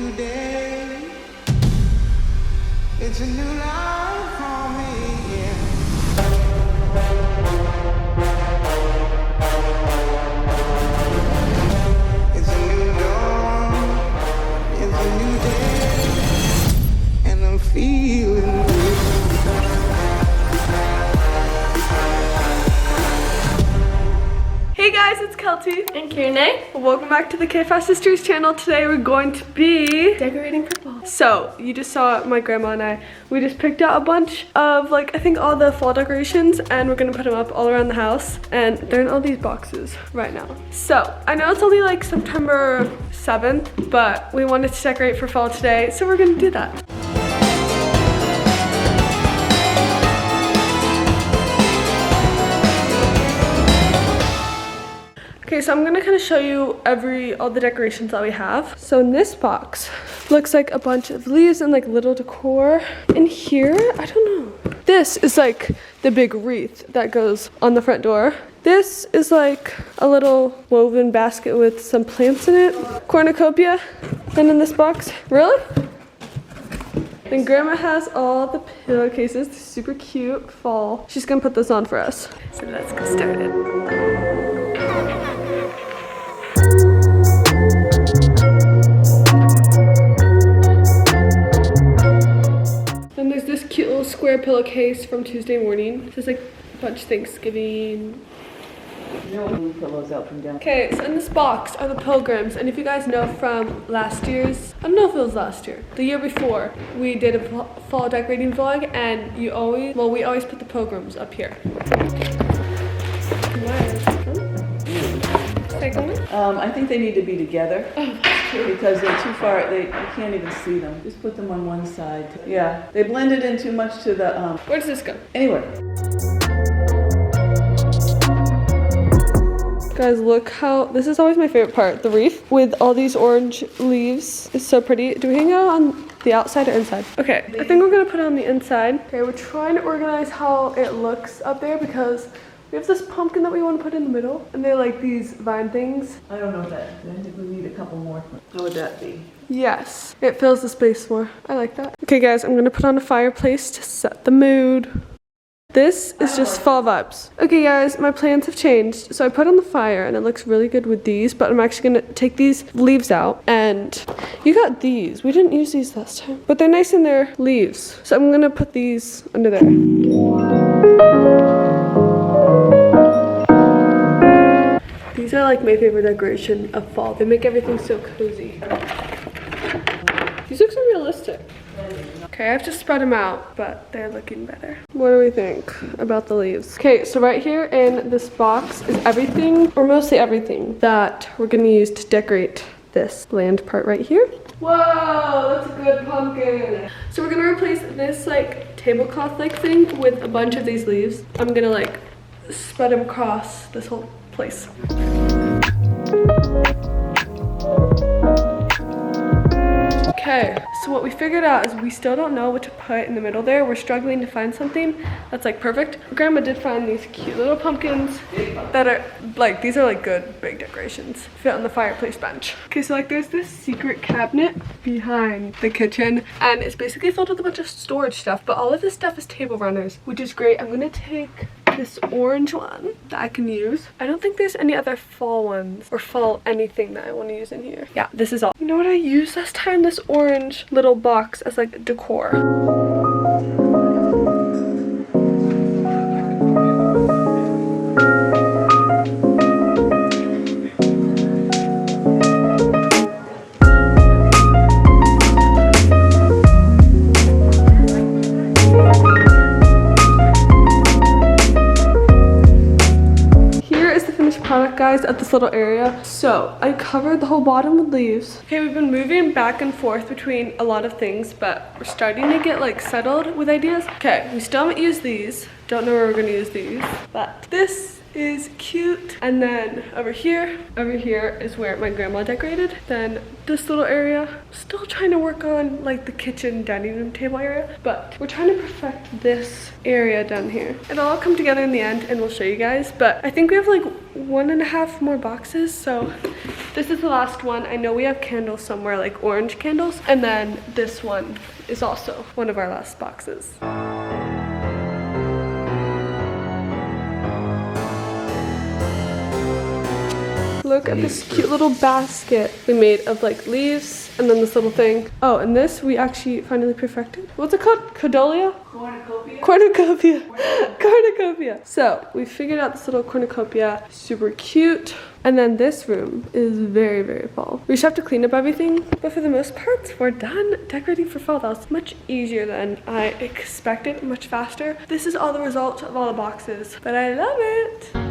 new day. It's a new life for me, yeah. It's a new dawn. It's a new day. And I'm feeling good. Hey guys, it's Kelty and Kierna. Welcome back to the KFast Sisters channel. Today we're going to be Decorating for fall. So, you just saw my grandma and I. We just picked out a bunch of I think all the fall decorations, and we're gonna put them up all around the house. And they're in all these boxes right now. So, I know it's only like September 7th, but we wanted to decorate for fall today, so we're gonna do that. Okay, so I'm gonna kind of show you all the decorations that we have. So in this box, looks like a bunch of leaves and like little decor. In here, I don't know. This is like the big wreath that goes on the front door. This is like a little woven basket with some plants in it. Cornucopia. And in this box, really? Then Grandma has all the pillowcases. They're super cute fall. She's gonna put this on for us. So let's get started. Then there's this cute little square pillowcase from Tuesday morning. It says like a bunch of Thanksgiving. No blue pillows out from down. Okay, so in this box are the pilgrims, and if you guys know from last year's, I don't know if it was last year, the year before, we did a fall decorating vlog, and we always put the pilgrims up here. I think they need to be together because they're too far. You can't even see them. Just put them on one side. Yeah, they blended in too much to the. Where does this go? Anyway. Guys, look how, this is always my favorite part, the wreath with all these orange leaves. It's so pretty. Do we hang out on the outside or inside? Okay, I think we're gonna put it on the inside. Okay, we're trying to organize how it looks up there because we have this pumpkin that we want to put in the middle, and they're like these vine things. I don't know that. I think we need a couple more. How would that be? Yes, it fills the space more. I like that. Okay guys, I'm gonna put on a fireplace to set the mood. This is just fall vibes. Okay guys, my plans have changed. So I put on the fire and it looks really good with these, but I'm actually gonna take these leaves out, and you got these. We didn't use these last time, but they're nice in their leaves. So I'm gonna put these under there. These are like my favorite decoration of fall. They make everything so cozy. These look so realistic. Okay, I have to spread them out, but they're looking better. What do we think about the leaves? Okay, so right here in this box is everything, or mostly everything, that we're gonna use to decorate this land part right here. Whoa, that's a good pumpkin. So we're gonna replace this like tablecloth like thing with a bunch of these leaves. I'm gonna like spread them across this whole place. Okay, so what we figured out is we still don't know what to put in the middle there. We're struggling to find something that's like perfect. Grandma did find these cute little pumpkins that are like, these are like good big decorations. Fit on the fireplace bench. Okay, so like there's this secret cabinet behind the kitchen, and it's basically filled with a bunch of storage stuff, but all of this stuff is table runners, which is great. I'm gonna take this orange one that I can use. I don't think there's any other fall ones or fall anything that I want to use in here. Yeah, this is all. You know what I used last time? This orange little box as like decor. Guys, at this little area. So I covered the whole bottom with leaves. Okay, we've been moving back and forth between a lot of things, but we're starting to get like settled with ideas. Okay, we still haven't used these. Don't know where we're gonna use these, but this is cute. And then over here is where my grandma decorated. Then this little area, still trying to work on like the kitchen dining room table area, but we're trying to perfect this area down here. It'll all come together in the end and we'll show you guys, but I think we have like 1.5 more boxes, so this is the last one. I know we have candles somewhere, like orange candles, and then this one is also one of our last boxes. Look at this cute little basket we made of like leaves and then this little thing. Oh, and this we actually finally perfected. What's it called? Cordolia? Cornucopia? Cornucopia. Cornucopia. So we figured out this little cornucopia. Super cute. And then this room is very, very fall. We just have to clean up everything. But for the most part, we're done decorating for fall. That was much easier than I expected, much faster. This is all the result of all the boxes, but I love it.